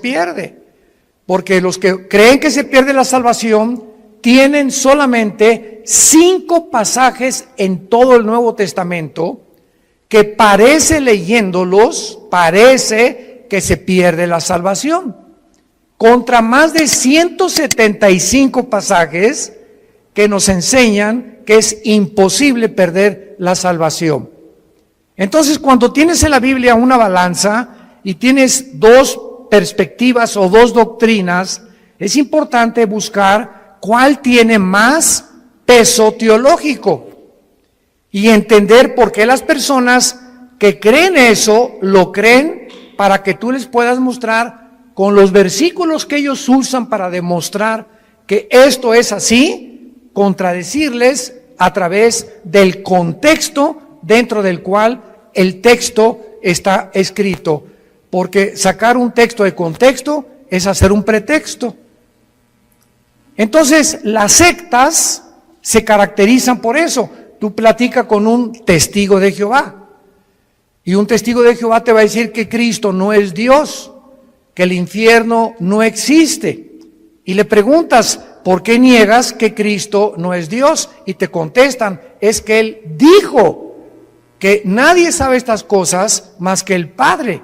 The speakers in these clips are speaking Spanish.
pierde. Porque los que creen que se pierde la salvación tienen solamente 5 pasajes en todo el Nuevo Testamento que parece, leyéndolos, parece que se pierde la salvación, contra más de 175 pasajes que nos enseñan que es imposible perder la salvación. Entonces, cuando tienes en la Biblia una balanza y tienes 2 perspectivas o 2 doctrinas, es importante buscar cuál tiene más peso teológico y entender por qué las personas que creen eso, lo creen para que tú les puedas mostrar con los versículos que ellos usan para demostrar que esto es así, contradecirles a través del contexto dentro del cual el texto está escrito. Porque sacar un texto de contexto es hacer un pretexto. Entonces, las sectas se caracterizan por eso. Tú platicas con un testigo de Jehová y un testigo de Jehová te va a decir que Cristo no es Dios, que el infierno no existe. Y le preguntas, ¿por qué niegas que Cristo no es Dios? Y te contestan, es que Él dijo que nadie sabe estas cosas más que el Padre.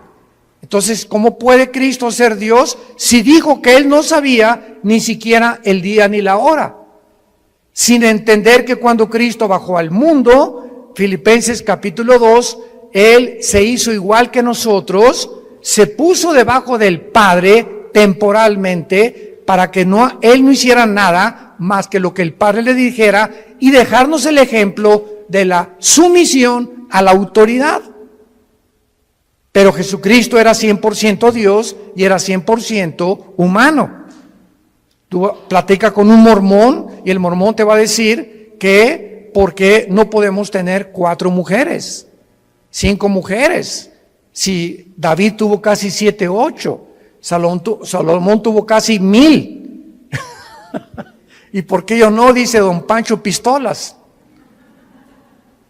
Entonces, ¿cómo puede Cristo ser Dios si dijo que Él no sabía ni siquiera el día ni la hora? Sin entender que cuando Cristo bajó al mundo, Filipenses capítulo 2, Él se hizo igual que nosotros, se puso debajo del Padre temporalmente para que Él no hiciera nada más que lo que el Padre le dijera y dejarnos el ejemplo de la sumisión a la autoridad. Pero Jesucristo era 100% Dios y era 100% humano. Tú platicas con un mormón y el mormón te va a decir que ¿por qué no podemos tener 4 mujeres, 5 mujeres? Si David tuvo casi 7, 8, Salomón tuvo casi 1000. ¿Y por qué yo no? Dice don Pancho Pistolas.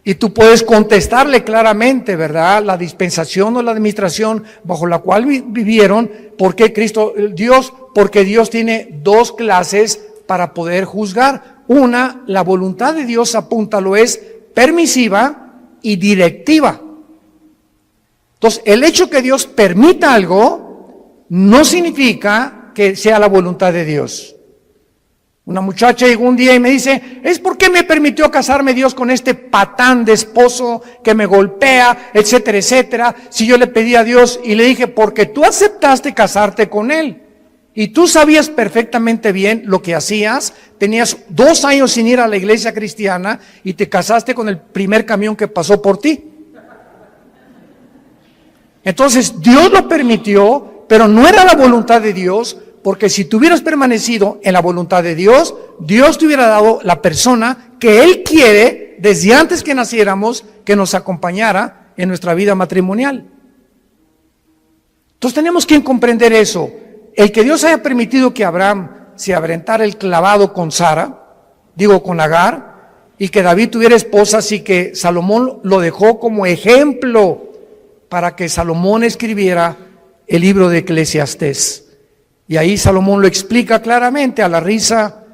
Y tú puedes contestarle claramente, ¿verdad? La dispensación o la administración bajo la cual vivieron. ¿Por qué Cristo, Dios? Porque Dios tiene 2 clases para poder juzgar. Una, la voluntad de Dios, apúntalo, es permisiva y directiva. Entonces, el hecho que Dios permita algo no significa que sea la voluntad de Dios. Una muchacha llegó un día y me dice, ¿es por qué me permitió casarme Dios con este patán de esposo que me golpea, etcétera, etcétera? Si yo le pedí a Dios y le dije, porque tú aceptaste casarte con él y tú sabías perfectamente bien lo que hacías, tenías 2 años sin ir a la iglesia cristiana y te casaste con el primer camión que pasó por ti. Entonces Dios lo permitió, pero no era la voluntad de Dios. Porque si tú hubieras permanecido en la voluntad de Dios, Dios te hubiera dado la persona que Él quiere desde antes que naciéramos, que nos acompañara en nuestra vida matrimonial. Entonces tenemos que comprender eso. El que Dios haya permitido que Abraham se aventara el clavado con con Agar, y que David tuviera esposas y que Salomón lo dejó como ejemplo para que Salomón escribiera el libro de Eclesiastés. Y ahí Salomón lo explica claramente, a la risa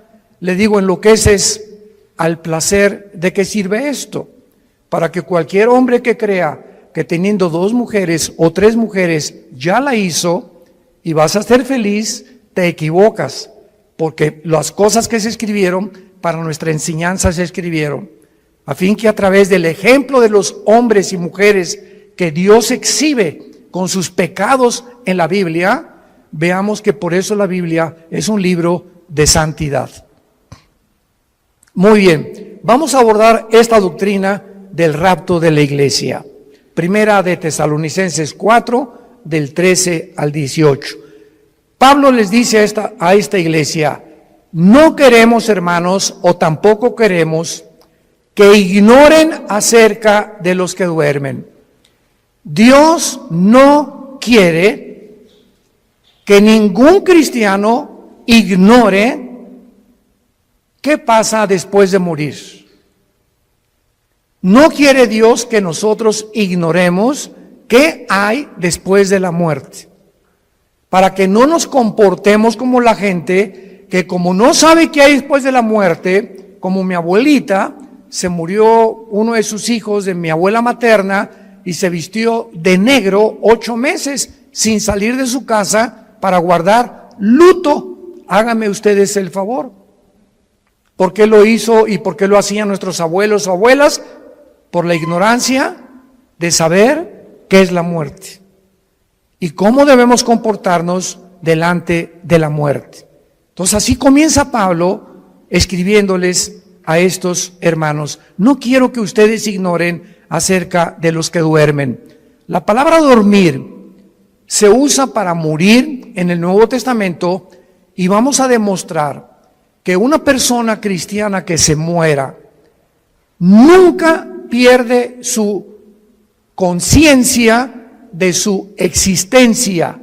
le digo, enloqueces al placer. ¿De qué sirve esto? Para que cualquier hombre que crea que teniendo 2 mujeres o 3 mujeres ya la hizo y vas a ser feliz, te equivocas, porque las cosas que se escribieron para nuestra enseñanza se escribieron, a fin que a través del ejemplo de los hombres y mujeres que Dios exhibe con sus pecados en la Biblia, veamos que por eso la Biblia es un libro de santidad. Muy bien, vamos a abordar esta doctrina del rapto de la iglesia. Primera de Tesalonicenses 4, del 13 al 18. Pablo les dice a esta iglesia, no queremos, hermanos, o tampoco queremos que ignoren acerca de los que duermen. Dios no quiere que ningún cristiano ignore qué pasa después de morir. No quiere Dios que nosotros ignoremos qué hay después de la muerte. para que no nos comportemos como la gente que, como no sabe qué hay después de la muerte, como mi abuelita, se murió uno de sus hijos de mi abuela materna y se vistió de negro 8 meses sin salir de su casa para guardar luto. Háganme ustedes el favor. ¿Por qué lo hizo y por qué lo hacían nuestros abuelos o abuelas? Por la ignorancia de saber qué es la muerte y cómo debemos comportarnos delante de la muerte. Entonces así comienza Pablo escribiéndoles a estos hermanos. No quiero que ustedes ignoren acerca de los que duermen. La palabra dormir se usa para morir en el Nuevo Testamento y vamos a demostrar que una persona cristiana que se muera nunca pierde su conciencia de su existencia.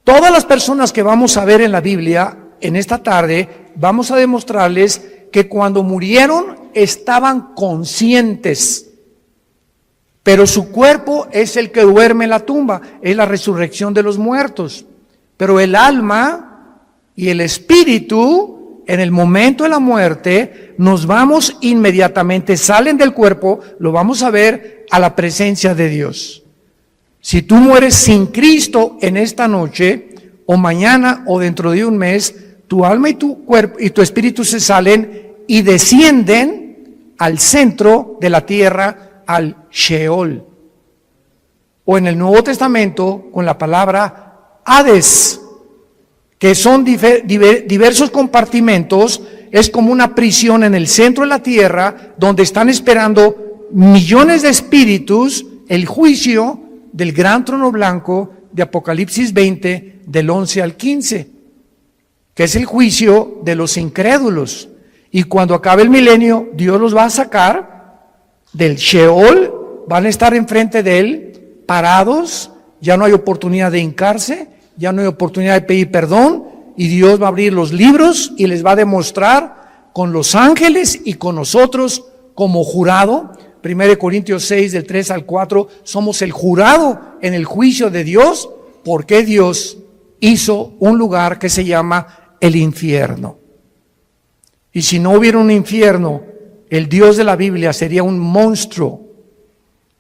Todas las personas que vamos a ver en la Biblia en esta tarde, vamos a demostrarles que cuando murieron estaban conscientes, pero su cuerpo es el que duerme en la tumba, es la resurrección de los muertos. Pero el alma y el espíritu, en el momento de la muerte, nos vamos inmediatamente, salen del cuerpo, lo vamos a ver a la presencia de Dios. Si tú mueres sin Cristo en esta noche, o mañana, o dentro de un mes, tu alma y tu cuerpo y tu espíritu se salen y descienden al centro de la tierra, al Sheol. O en el Nuevo Testamento, con la palabra Hades, que son diversos compartimentos, es como una prisión en el centro de la tierra, donde están esperando millones de espíritus, el juicio del gran trono blanco de Apocalipsis 20, del 11 al 15, que es el juicio de los incrédulos. Y cuando acabe el milenio, Dios los va a sacar del Sheol, van a estar enfrente de Él, parados, ya no hay oportunidad de hincarse, ya no hay oportunidad de pedir perdón, y Dios va a abrir los libros y les va a demostrar con los ángeles y con nosotros como jurado. 1 Corintios 6, del 3 al 4, somos el jurado en el juicio de Dios, porque Dios hizo un lugar que se llama el infierno. Y si no hubiera un infierno, el Dios de la Biblia sería un monstruo,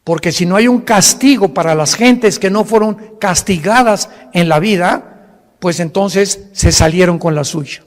porque si no hay un castigo para las gentes que no fueron castigadas en la vida, pues entonces se salieron con la suya.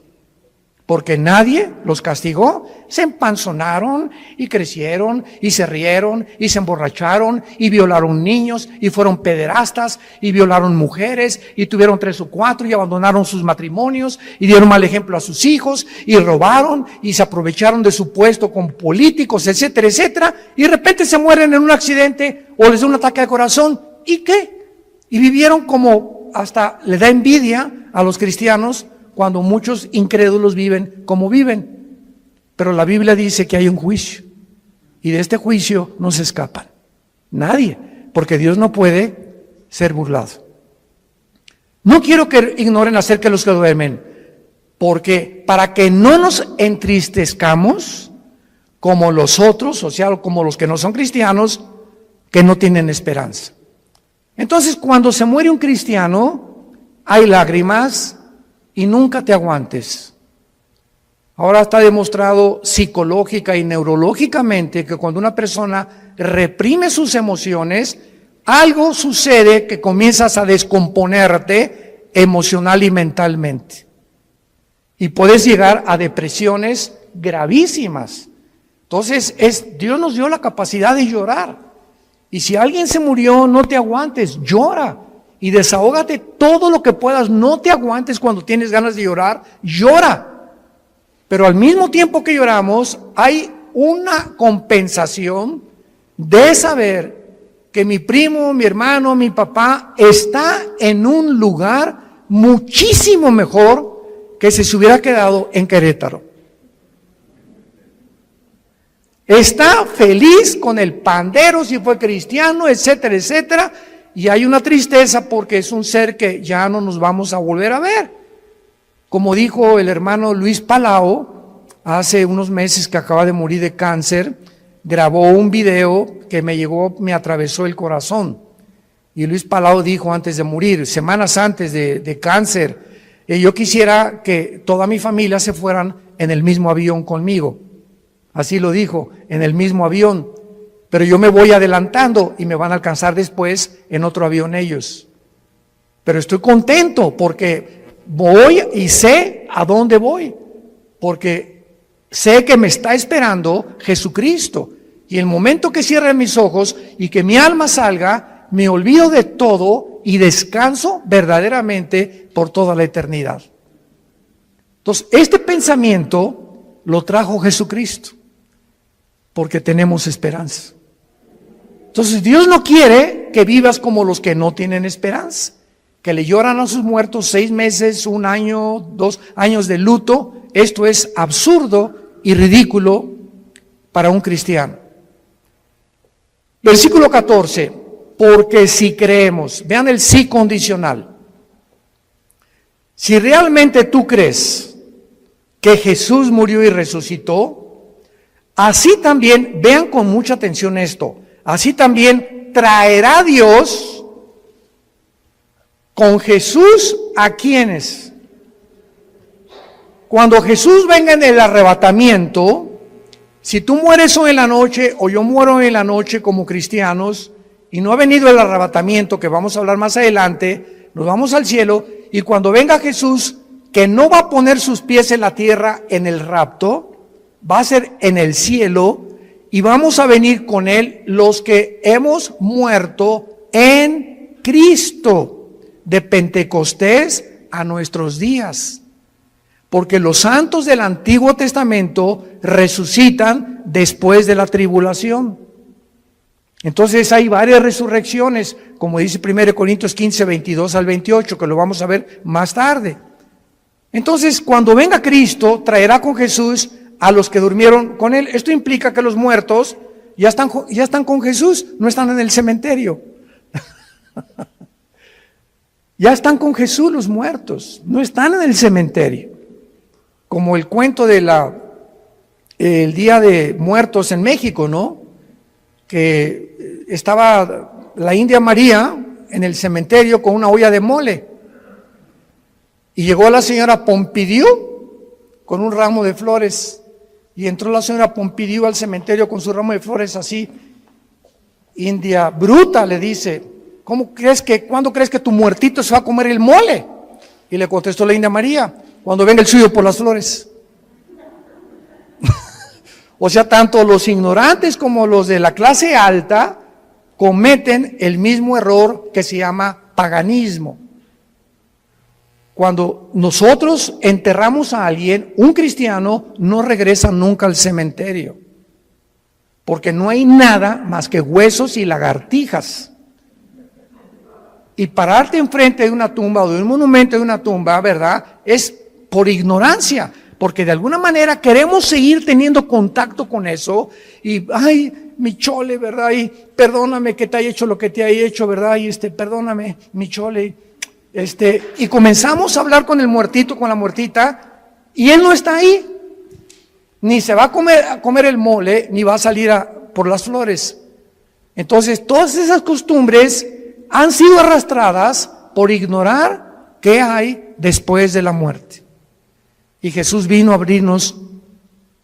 Porque nadie los castigó, se empanzonaron y crecieron y se rieron y se emborracharon y violaron niños y fueron pederastas y violaron mujeres y tuvieron 3 o 4 y abandonaron sus matrimonios y dieron mal ejemplo a sus hijos y robaron y se aprovecharon de su puesto con políticos, etcétera, etcétera, y de repente se mueren en un accidente o les da un ataque de corazón. ¿Y qué? Y vivieron como, hasta le da envidia a los cristianos cuando muchos incrédulos viven como viven. Pero la Biblia dice que hay un juicio, y de este juicio no se escapan nadie, porque Dios no puede ser burlado. No quiero que ignoren acerca de los que duermen, porque para que no nos entristezcamos como los otros, o sea, como los que no son cristianos, que no tienen esperanza. Entonces, cuando se muere un cristiano, hay lágrimas, y nunca te aguantes. Ahora está demostrado psicológica y neurológicamente que cuando una persona reprime sus emociones, algo sucede que comienzas a descomponerte emocional y mentalmente. Y puedes llegar a depresiones gravísimas. Entonces, Dios nos dio la capacidad de llorar. Y si alguien se murió, no te aguantes, llora. Y desahógate todo lo que puedas, no te aguantes cuando tienes ganas de llorar, llora. Pero al mismo tiempo que lloramos, hay una compensación de saber que mi primo, mi hermano, mi papá está en un lugar muchísimo mejor que si se hubiera quedado en Querétaro. Está feliz con el pandero, si fue cristiano, etcétera, etcétera. Y hay una tristeza porque es un ser que ya no nos vamos a volver a ver. Como dijo el hermano Luis Palau, hace unos meses que acaba de morir de cáncer, grabó un video que me atravesó el corazón. Y Luis Palau dijo antes de morir, semanas antes de cáncer, yo quisiera que toda mi familia se fueran en el mismo avión conmigo. Así lo dijo, en el mismo avión. Pero yo me voy adelantando y me van a alcanzar después en otro avión ellos. Pero estoy contento porque voy y sé a dónde voy. Porque sé que me está esperando Jesucristo. Y el momento que cierre mis ojos y que mi alma salga, me olvido de todo y descanso verdaderamente por toda la eternidad. Entonces, este pensamiento lo trajo Jesucristo, porque tenemos esperanza. Entonces, Dios no quiere que vivas como los que no tienen esperanza, que le lloran a sus muertos 6 meses, 1 año, 2 años de luto. Esto es absurdo y ridículo para un cristiano. Versículo 14, porque si creemos, vean el sí condicional. Si realmente tú crees que Jesús murió y resucitó, así también, vean con mucha atención esto, así también traerá Dios con Jesús a quienes. Cuando Jesús venga en el arrebatamiento, si tú mueres hoy en la noche o yo muero hoy en la noche como cristianos y no ha venido el arrebatamiento, que vamos a hablar más adelante, nos vamos al cielo y cuando venga Jesús, que no va a poner sus pies en la tierra en el rapto, va a ser en el cielo y vamos a venir con Él los que hemos muerto en Cristo, de Pentecostés a nuestros días. Porque los santos del Antiguo Testamento resucitan después de la tribulación. Entonces hay varias resurrecciones, como dice 1 Corintios 15, 22 al 28, que lo vamos a ver más tarde. Entonces, cuando venga Cristo, traerá con Jesús a los que durmieron con Él. Esto implica que los muertos ya están con Jesús, no están en el cementerio. Ya están con Jesús los muertos, no están en el cementerio. Como el cuento de el Día de Muertos en México, ¿no? Que estaba la India María en el cementerio con una olla de mole. Y llegó la señora Pompidou con un ramo de flores. Y entró la señora Pompidou al cementerio con su ramo de flores así. India bruta, le dice, ¿cuándo crees que tu muertito se va a comer el mole? Y le contestó la India María, cuando venga el suyo por las flores. O sea, tanto los ignorantes como los de la clase alta cometen el mismo error que se llama paganismo. Cuando nosotros enterramos a alguien, un cristiano no regresa nunca al cementerio, porque no hay nada más que huesos y lagartijas. Y pararte enfrente de una tumba o de un monumento de una tumba, ¿verdad?, es por ignorancia, porque de alguna manera queremos seguir teniendo contacto con eso y, ay, mi chole, ¿verdad? Y perdóname que te haya hecho lo que te haya hecho, ¿verdad? Y perdóname, mi chole. Y comenzamos a hablar con el muertito, con la muertita, y él no está ahí. Ni se va a comer el mole, ni va a salir por las flores. Entonces, todas esas costumbres han sido arrastradas por ignorar qué hay después de la muerte. Y Jesús vino a abrirnos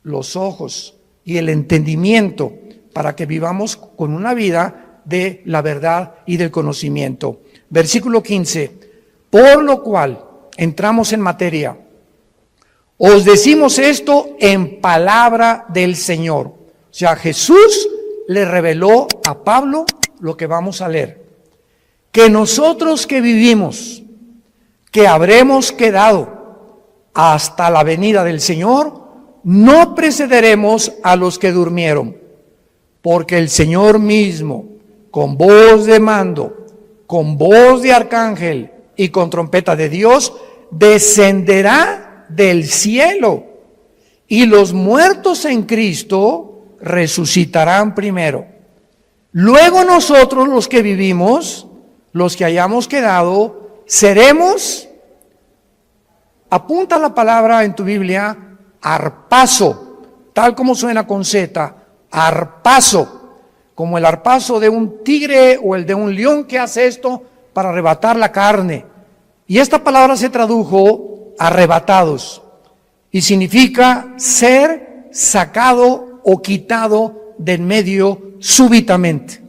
los ojos y el entendimiento para que vivamos con una vida de la verdad y del conocimiento. Versículo 15, por lo cual, entramos en materia, os decimos esto en palabra del Señor. O sea, Jesús le reveló a Pablo lo que vamos a leer. Que nosotros que vivimos, que habremos quedado hasta la venida del Señor, no precederemos a los que durmieron, porque el Señor mismo, con voz de mando, con voz de arcángel y con trompeta de Dios, descenderá del cielo, y los muertos en Cristo resucitarán primero. Luego nosotros, los que vivimos, los que hayamos quedado, seremos, apunta la palabra en tu Biblia, arpazo, tal como suena con Z, arpazo. como el arpazo de un tigre o el de un león que hace esto para arrebatar la carne. Y esta palabra se tradujo arrebatados y significa ser sacado o quitado del medio súbitamente.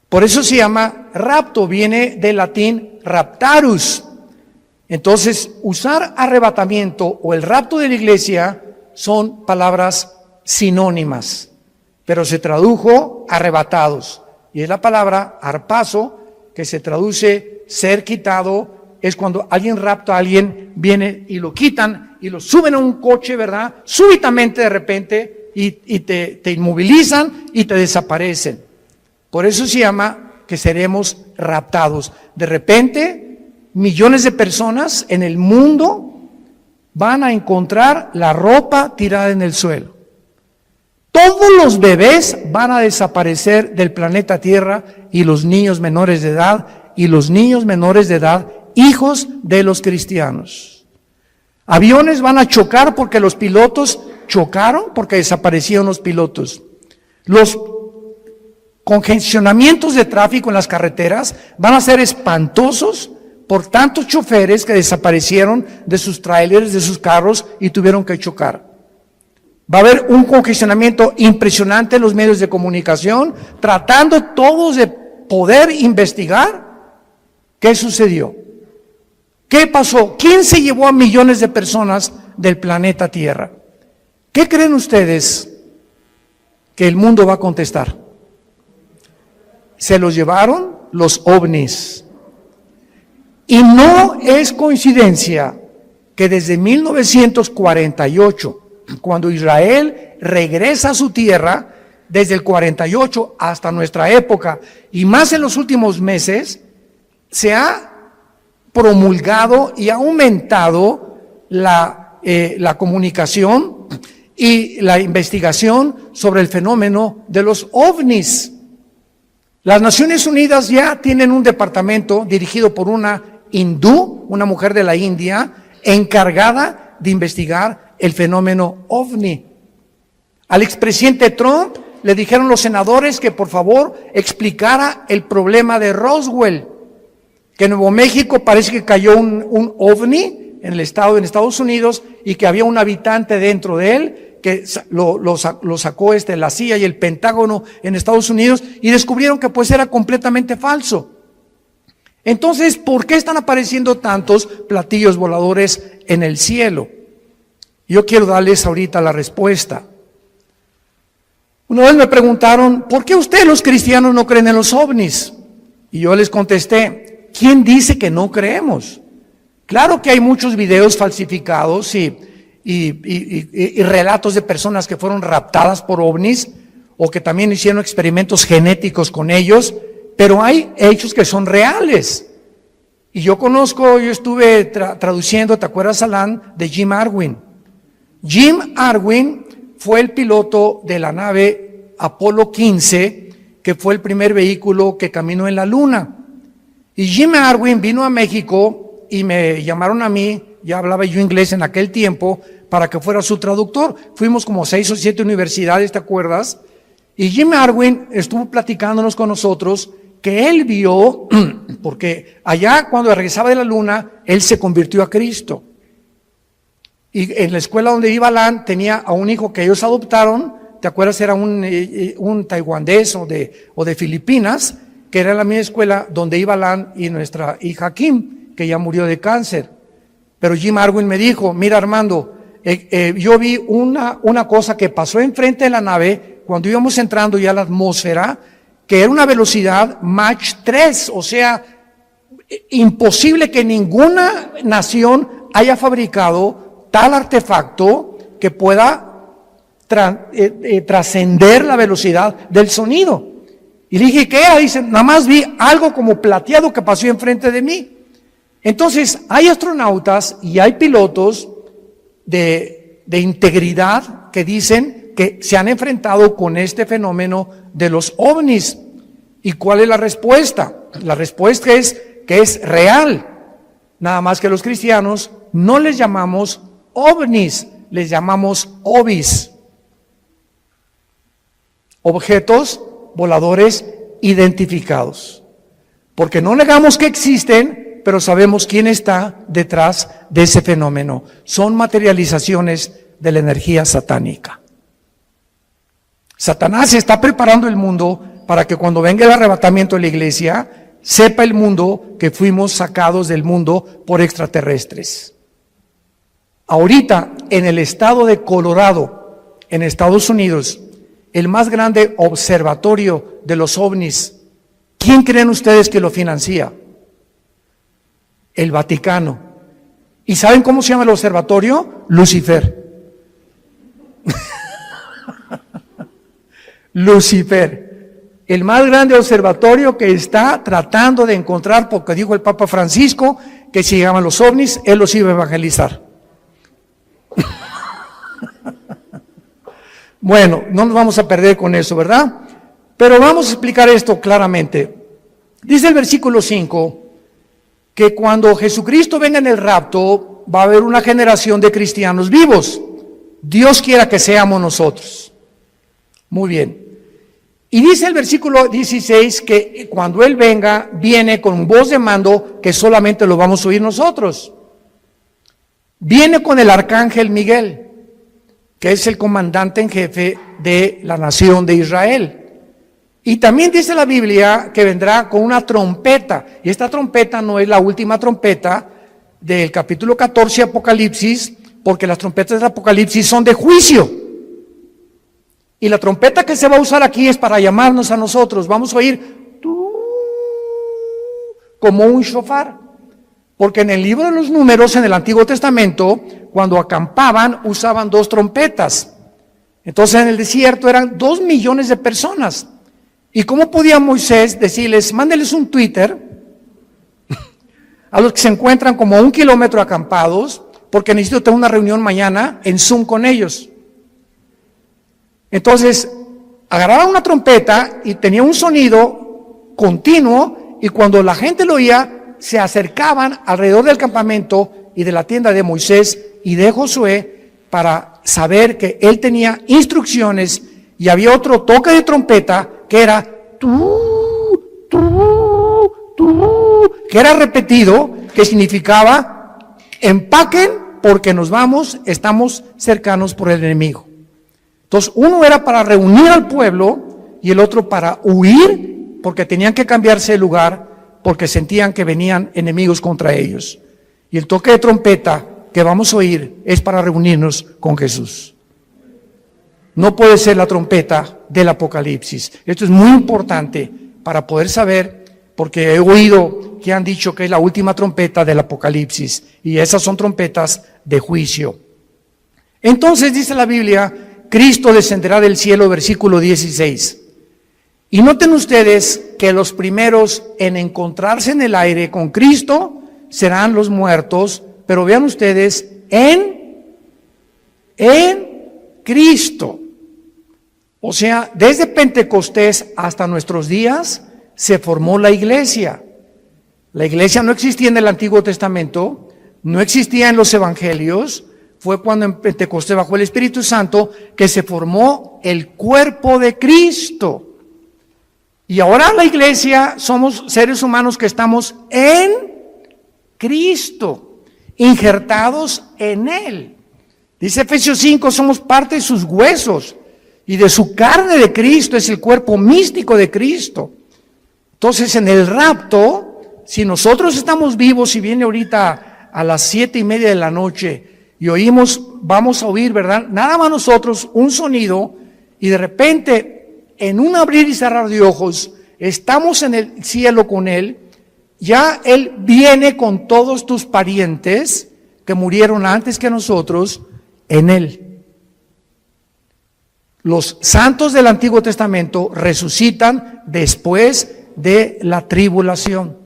Por eso se llama rapto, viene del latín raptarus. Entonces, usar arrebatamiento o el rapto de la iglesia son palabras sinónimas, pero se tradujo arrebatados. Y es la palabra arpazo, que se traduce ser quitado, es cuando alguien rapta a alguien, viene y lo quitan y lo suben a un coche, ¿verdad? Súbitamente de repente y te inmovilizan y te desaparecen. Por eso se llama que seremos raptados. De repente, millones de personas en el mundo van a encontrar la ropa tirada en el suelo. Todos los bebés van a desaparecer del planeta Tierra y los niños menores de edad hijos de los cristianos. Aviones van a chocar porque los pilotos chocaron, porque desaparecieron los pilotos. Los congestionamientos de tráfico en las carreteras van a ser espantosos por tantos choferes que desaparecieron de sus trailers, de sus carros y tuvieron que chocar. Va a haber un congestionamiento impresionante en los medios de comunicación, tratando todos de poder investigar qué sucedió. ¿Qué pasó? ¿Quién se llevó a millones de personas del planeta Tierra? ¿Qué creen ustedes que el mundo va a contestar? Se los llevaron los ovnis. Y no es coincidencia que desde 1948, cuando Israel regresa a su tierra, desde el 48 hasta nuestra época, y más en los últimos meses, se ha promulgado y ha aumentado la comunicación y la investigación sobre el fenómeno de los ovnis. Las Naciones Unidas ya tienen un departamento dirigido por una hindú, una mujer de la India, encargada de investigar el fenómeno ovni. Al expresidente Trump le dijeron los senadores que por favor explicara el problema de Roswell, que en Nuevo México parece que cayó un ovni en Estados Unidos y que había un habitante dentro de él que lo sacó la CIA y el Pentágono en Estados Unidos y descubrieron que pues era completamente falso. Entonces, ¿por qué están apareciendo tantos platillos voladores en el cielo? Yo quiero darles ahorita la respuesta. Una vez me preguntaron, ¿por qué ustedes los cristianos no creen en los ovnis? Y yo les contesté, ¿quién dice que no creemos? Claro que hay muchos videos falsificados y relatos de personas que fueron raptadas por ovnis o que también hicieron experimentos genéticos con ellos, pero hay hechos que son reales. Y yo estuve traduciendo, ¿te acuerdas, Alan, de Jim Arwin? Jim Arwin fue el piloto de la nave Apolo 15, que fue el primer vehículo que caminó en la luna. Y Jim Arwin vino a México y me llamaron a mí, ya hablaba yo inglés en aquel tiempo, para que fuera su traductor. Fuimos como 6 o 7 universidades, ¿te acuerdas? Y Jim Arwin estuvo platicándonos con nosotros que él vio, porque allá cuando regresaba de la luna, él se convirtió a Cristo. Y en la escuela donde iba Alan, tenía a un hijo que ellos adoptaron, ¿te acuerdas? Era un taiwanés o de Filipinas, que era la misma escuela donde iba Alan y nuestra hija Kim, que ya murió de cáncer. Pero Jim Arwin me dijo, mira Armando, yo vi una cosa que pasó enfrente de la nave cuando íbamos entrando ya a la atmósfera, que era una velocidad Mach 3, o sea, imposible que ninguna nación haya fabricado tal artefacto que pueda trascender la velocidad del sonido. Y le dije, ¿qué era? Dice, nada más vi algo como plateado que pasó enfrente de mí. Entonces, hay astronautas y hay pilotos de integridad que dicen que se han enfrentado con este fenómeno de los ovnis. ¿Y cuál es la respuesta? La respuesta es que es real. Nada más que los cristianos no les llamamos ovnis, les llamamos ovis. objetos voladores identificados. Porque no negamos que existen, pero sabemos quién está detrás de ese fenómeno. Son materializaciones de la energía satánica. Satanás está preparando el mundo para que cuando venga el arrebatamiento de la iglesia, sepa el mundo que fuimos sacados del mundo por extraterrestres. Ahorita, en el estado de Colorado, en Estados Unidos, el más grande observatorio de los ovnis, ¿quién creen ustedes que lo financia? El Vaticano. ¿Y saben cómo se llama el observatorio? Lucifer. Lucifer, el más grande observatorio que está tratando de encontrar, porque dijo el Papa Francisco que si llegaban los ovnis, él los iba a evangelizar. Bueno, no nos vamos a perder con eso, ¿verdad? Pero vamos a explicar esto claramente. Dice el versículo 5 que cuando Jesucristo venga en el rapto, va a haber una generación de cristianos vivos. Dios quiera que seamos nosotros. Muy bien. Y dice el versículo 16 que cuando Él venga, viene con voz de mando que solamente lo vamos a oír nosotros. Viene con el arcángel Miguel, que es el comandante en jefe de la nación de Israel. Y también dice la Biblia que vendrá con una trompeta. Y esta trompeta no es la última trompeta del capítulo 14 Apocalipsis, porque las trompetas del Apocalipsis son de juicio. Y la trompeta que se va a usar aquí es para llamarnos a nosotros. Vamos a oír como un shofar. Porque en el libro de los Números, en el Antiguo Testamento, cuando acampaban, usaban 2 trompetas. Entonces en el desierto eran 2 millones de personas. ¿Y cómo podía Moisés decirles, mándeles un Twitter a los que se encuentran como a 1 kilómetro acampados, porque necesito tener una reunión mañana en Zoom con ellos? Entonces, agarraba una trompeta y tenía un sonido continuo, y cuando la gente lo oía, se acercaban alrededor del campamento y de la tienda de Moisés y de Josué para saber que él tenía instrucciones, y había otro toque de trompeta que era que era repetido, que significaba empaquen porque nos vamos, estamos cercanos por el enemigo. Entonces, uno era para reunir al pueblo y el otro para huir, porque tenían que cambiarse de lugar, porque sentían que venían enemigos contra ellos. Y el toque de trompeta que vamos a oír es para reunirnos con Jesús. No puede ser la trompeta del Apocalipsis. Esto es muy importante para poder saber, porque he oído que han dicho que es la última trompeta del Apocalipsis, y esas son trompetas de juicio. Entonces dice la Biblia, Cristo descenderá del cielo, versículo 16. Y noten ustedes que los primeros en encontrarse en el aire con Cristo serán los muertos, pero vean ustedes, en Cristo. O sea, desde Pentecostés hasta nuestros días se formó la iglesia. La iglesia no existía en el Antiguo Testamento, no existía en los evangelios. Fue cuando en Pentecostés, bajo el Espíritu Santo, que se formó el cuerpo de Cristo. Y ahora la iglesia somos seres humanos que estamos en Cristo, injertados en Él. Dice Efesios 5, somos parte de sus huesos y de su carne de Cristo, es el cuerpo místico de Cristo. Entonces, en el rapto, si nosotros estamos vivos y viene ahorita a las 7:30 de la noche y oímos, vamos a oír, ¿verdad? Nada más nosotros, un sonido, y de repente, en un abrir y cerrar de ojos, estamos en el cielo con Él. Ya Él viene con todos tus parientes que murieron antes que nosotros en Él. Los santos del Antiguo Testamento resucitan después de la tribulación.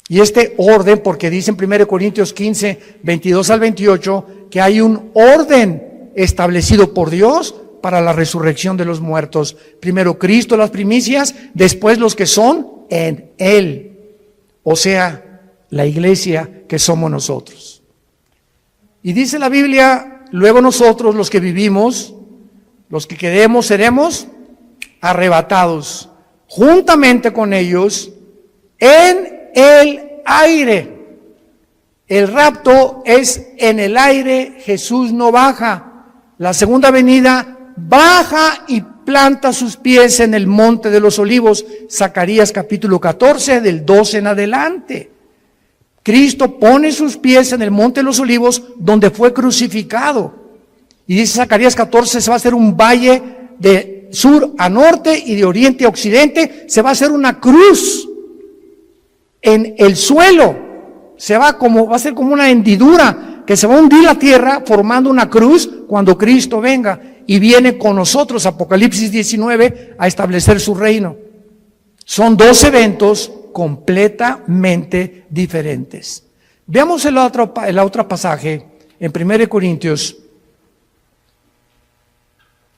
Y este orden, porque dice en 1 Corintios 15, 22 al 28, que hay un orden establecido por Dios para la resurrección de los muertos. Primero Cristo, las primicias, después los que son en Él. O sea, la iglesia que somos nosotros. Y dice la Biblia, luego nosotros los que vivimos, los que quedemos, seremos arrebatados juntamente con ellos en el aire. El rapto es en el aire, Jesús no baja. La segunda venida baja y planta sus pies en el monte de los olivos. Zacarías capítulo 14, del 12 en adelante. Cristo pone sus pies en el monte de los olivos donde fue crucificado. Y dice Zacarías 14, se va a hacer un valle de sur a norte y de oriente a occidente. Se va a hacer una cruz en el suelo. Va a ser como una hendidura que se va a hundir la tierra formando una cruz cuando Cristo venga y viene con nosotros, Apocalipsis 19, a establecer su reino. Son dos eventos completamente diferentes. Veamos el otro pasaje en 1 Corintios,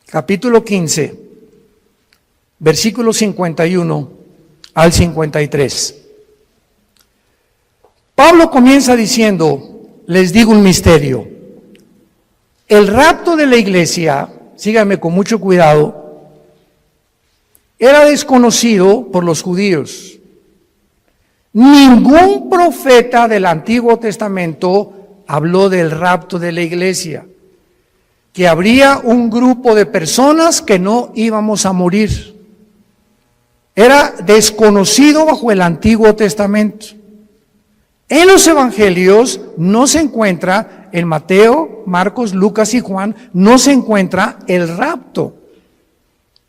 capítulo 15, versículos 51 al 53. Pablo comienza diciendo, les digo un misterio. El rapto de la iglesia, síganme con mucho cuidado, era desconocido por los judíos. Ningún profeta del Antiguo Testamento habló del rapto de la iglesia, que habría un grupo de personas que no íbamos a morir. Era desconocido bajo el Antiguo Testamento. En los evangelios no se encuentra, en Mateo, Marcos, Lucas y Juan, no se encuentra el rapto.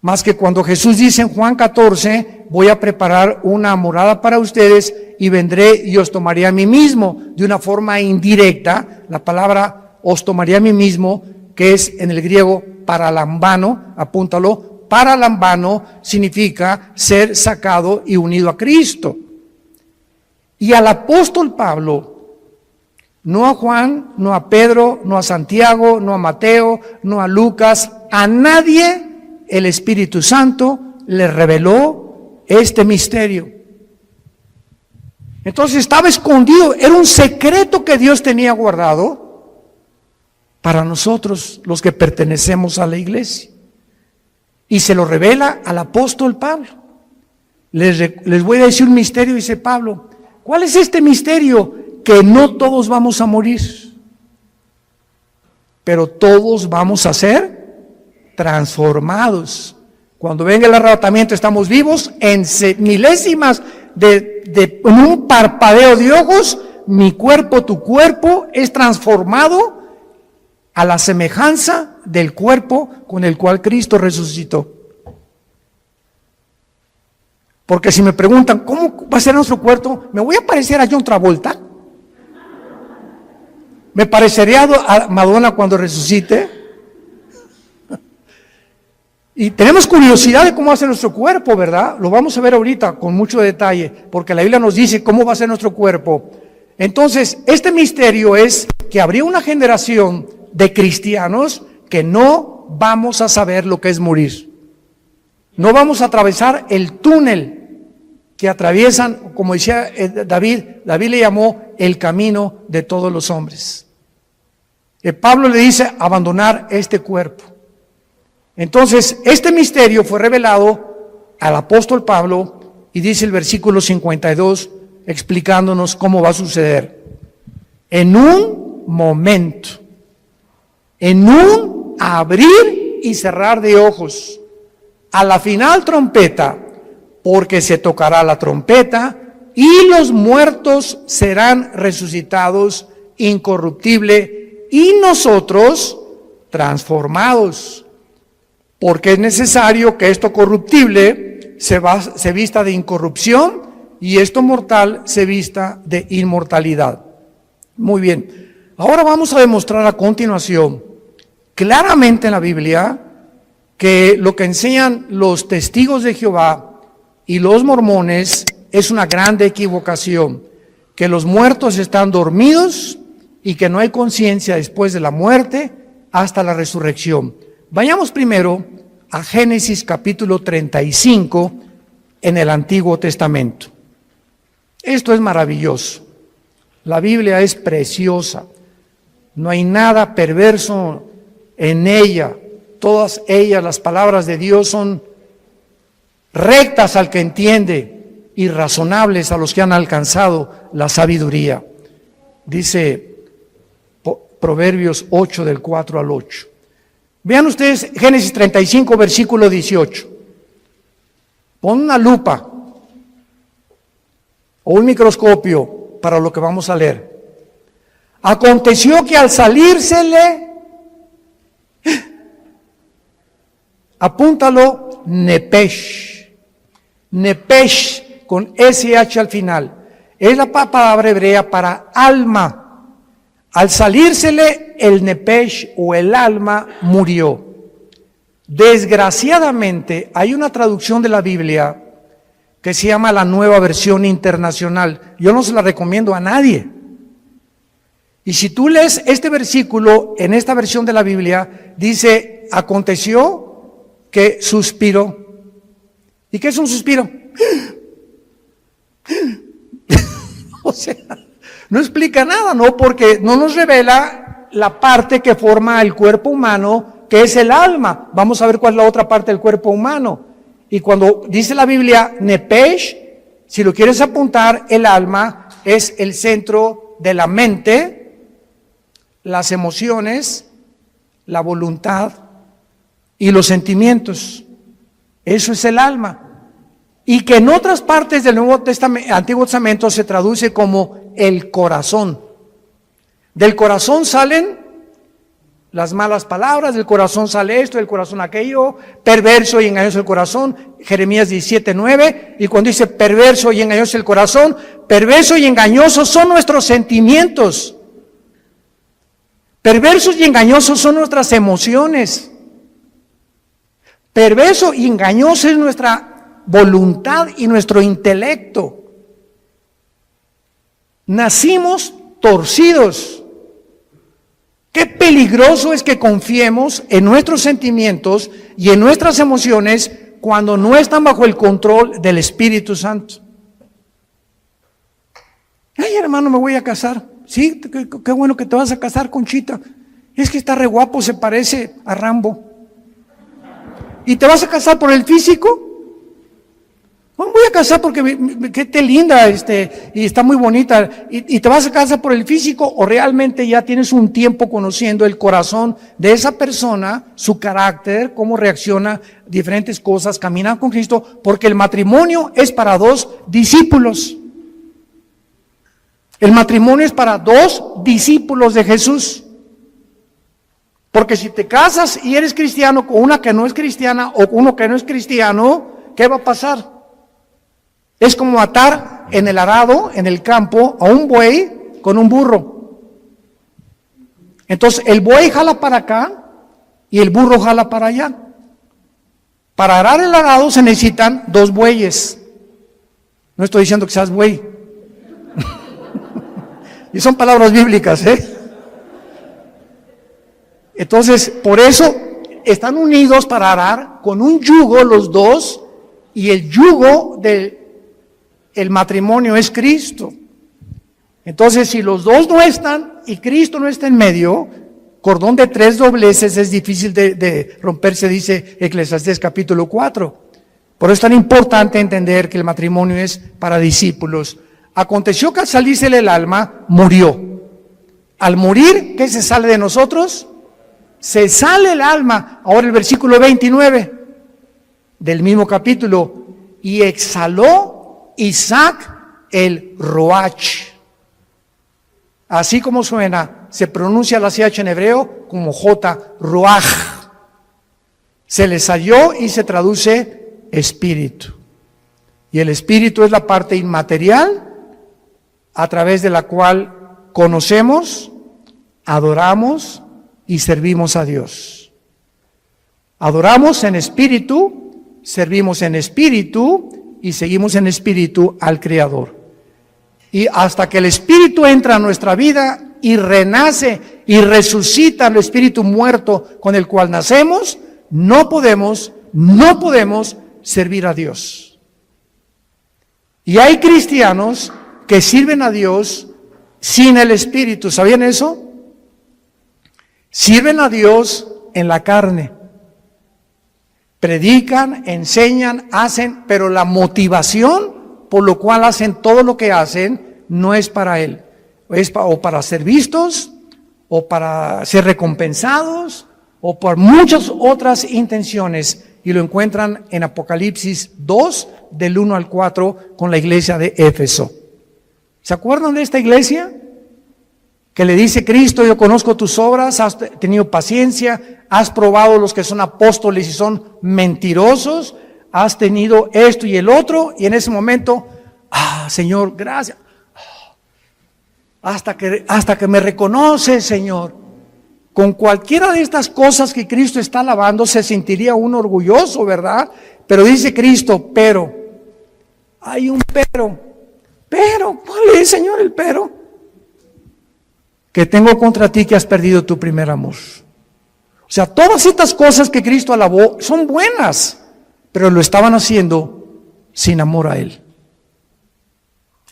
Más que cuando Jesús dice en Juan 14, voy a preparar una morada para ustedes y vendré y os tomaré a mí mismo. De una forma indirecta, la palabra os tomaré a mí mismo, que es en el griego paralambano, apúntalo, paralambano significa ser sacado y unido a Cristo. Y al apóstol Pablo, no a Juan, no a Pedro, no a Santiago, no a Mateo, no a Lucas, a nadie el Espíritu Santo le reveló este misterio. Entonces estaba escondido, era un secreto que Dios tenía guardado para nosotros, los que pertenecemos a la iglesia. Y se lo revela al apóstol Pablo. Les voy a decir un misterio, dice Pablo. ¿Cuál es este misterio? Que no todos vamos a morir, pero todos vamos a ser transformados. Cuando venga el arrebatamiento estamos vivos en milésimas en un parpadeo de ojos. Mi cuerpo, tu cuerpo es transformado a la semejanza del cuerpo con el cual Cristo resucitó. Porque si me preguntan, ¿cómo va a ser nuestro cuerpo? ¿Me voy a parecer a John Travolta? ¿Me parecería a Madonna cuando resucite? Y tenemos curiosidad de cómo va a ser nuestro cuerpo, ¿verdad? Lo vamos a ver ahorita con mucho detalle, porque la Biblia nos dice cómo va a ser nuestro cuerpo. Entonces, este misterio es que habría una generación de cristianos que no vamos a saber lo que es morir. No vamos a atravesar el túnel que atraviesan, como decía David le llamó el camino de todos los hombres. Pablo le dice abandonar este cuerpo. Entonces, este misterio fue revelado al apóstol Pablo y dice el versículo 52 explicándonos cómo va a suceder. En un momento, en un abrir y cerrar de ojos, a la final trompeta, porque se tocará la trompeta y los muertos serán resucitados incorruptible y nosotros transformados, porque es necesario que esto corruptible se vista de incorrupción y esto mortal se vista de inmortalidad. Muy bien, ahora vamos a demostrar a continuación claramente en la Biblia que lo que enseñan los testigos de Jehová y los mormones es una grande equivocación, que los muertos están dormidos y que no hay conciencia después de la muerte hasta la resurrección. Vayamos primero a Génesis capítulo 35 en el Antiguo Testamento. Esto es maravilloso. La Biblia es preciosa. No hay nada perverso en ella. Todas ellas, las palabras de Dios, son rectas al que entiende y razonables a los que han alcanzado la sabiduría. Dice Proverbios 8 del 4 al 8. Vean ustedes Génesis 35 versículo 18. Pon una lupa o un microscopio para lo que vamos a leer. Aconteció que al salírsele, apúntalo, Nepesh. Nepesh con SH al final. Es la palabra hebrea para alma. Al salírsele, el Nepesh o el alma murió. Desgraciadamente, hay una traducción de la Biblia que se llama la Nueva Versión Internacional. Yo no se la recomiendo a nadie. Y si tú lees este versículo en esta versión de la Biblia, dice, aconteció que suspiró. ¿Y qué es un suspiro? O sea, no explica nada, ¿no? Porque no nos revela la parte que forma el cuerpo humano, que es el alma. Vamos a ver cuál es la otra parte del cuerpo humano. Y cuando dice la Biblia, Nepesh, si lo quieres apuntar, el alma es el centro de la mente, las emociones, la voluntad y los sentimientos. Eso es el alma. Y que en otras partes del Antiguo Testamento se traduce como el corazón. Del corazón salen las malas palabras, del corazón sale esto, del corazón aquello, perverso y engañoso el corazón, Jeremías 17:9, y cuando dice perverso y engañoso el corazón, perverso y engañosos son nuestros sentimientos. Perversos y engañosos son nuestras emociones. Perverso y engañoso es nuestra voluntad y nuestro intelecto. Nacimos torcidos. Qué peligroso es que confiemos en nuestros sentimientos y en nuestras emociones cuando no están bajo el control del Espíritu Santo. Ay, hermano, me voy a casar. Sí, qué bueno que te vas a casar, Conchita. Es que está re guapo, se parece a Rambo. ¿Y te vas a casar por el físico? No, voy a casar porque que te linda, y está muy bonita. ¿Y te vas a casar por el físico o realmente ya tienes un tiempo conociendo el corazón de esa persona, su carácter, cómo reacciona a diferentes cosas, caminar con Cristo? Porque el matrimonio es para dos discípulos. El matrimonio es para dos discípulos de Jesús. Porque si te casas y eres cristiano con una que no es cristiana o uno que no es cristiano, ¿qué va a pasar? Es como atar en el arado, en el campo, a un buey con un burro. Entonces el buey jala para acá y el burro jala para allá. Para arar el arado se necesitan dos bueyes. No estoy diciendo que seas buey. Y son palabras bíblicas, ¿eh? Entonces, por eso están unidos para arar con un yugo los dos, y el yugo del matrimonio es Cristo. Entonces, si los dos no están y Cristo no está en medio, cordón de tres dobleces es difícil de romperse, dice Eclesiastés capítulo 4. Por eso es tan importante entender que el matrimonio es para discípulos. Aconteció que al salírsele el alma, murió. Al morir, ¿qué se sale de nosotros? Se sale el alma. Ahora el versículo 29 del mismo capítulo. Y exhaló Isaac el Roach. Así como suena, se pronuncia la CH en hebreo como J, Roach. Se le salió y se traduce espíritu. Y el espíritu es la parte inmaterial a través de la cual conocemos, adoramos y servimos a Dios. Adoramos en espíritu, servimos en espíritu y seguimos en espíritu al Creador. Y hasta que el espíritu entra a nuestra vida y renace y resucita el espíritu muerto con el cual nacemos, no podemos servir a Dios. Y hay cristianos que sirven a Dios sin el Espíritu. ¿Sabían eso? Sirven a Dios en la carne. Predican, enseñan, hacen, pero la motivación por lo cual hacen todo lo que hacen no es para Él. Es o para ser vistos, o para ser recompensados, o por muchas otras intenciones. Y lo encuentran en Apocalipsis 2, del 1 al 4, con la iglesia de Éfeso. ¿Se acuerdan de esta iglesia? Que le dice Cristo: yo conozco tus obras, has tenido paciencia, has probado los que son apóstoles y son mentirosos, has tenido esto y el otro, y en ese momento, Señor, gracias. Hasta que me reconoces, Señor. Con cualquiera de estas cosas que Cristo está alabando, se sentiría uno orgulloso, ¿verdad? Pero dice Cristo, pero, hay un pero, ¿cuál es, Señor, el pero? Que tengo contra ti que has perdido tu primer amor. O sea, todas estas cosas que Cristo alabó son buenas, pero lo estaban haciendo sin amor a Él.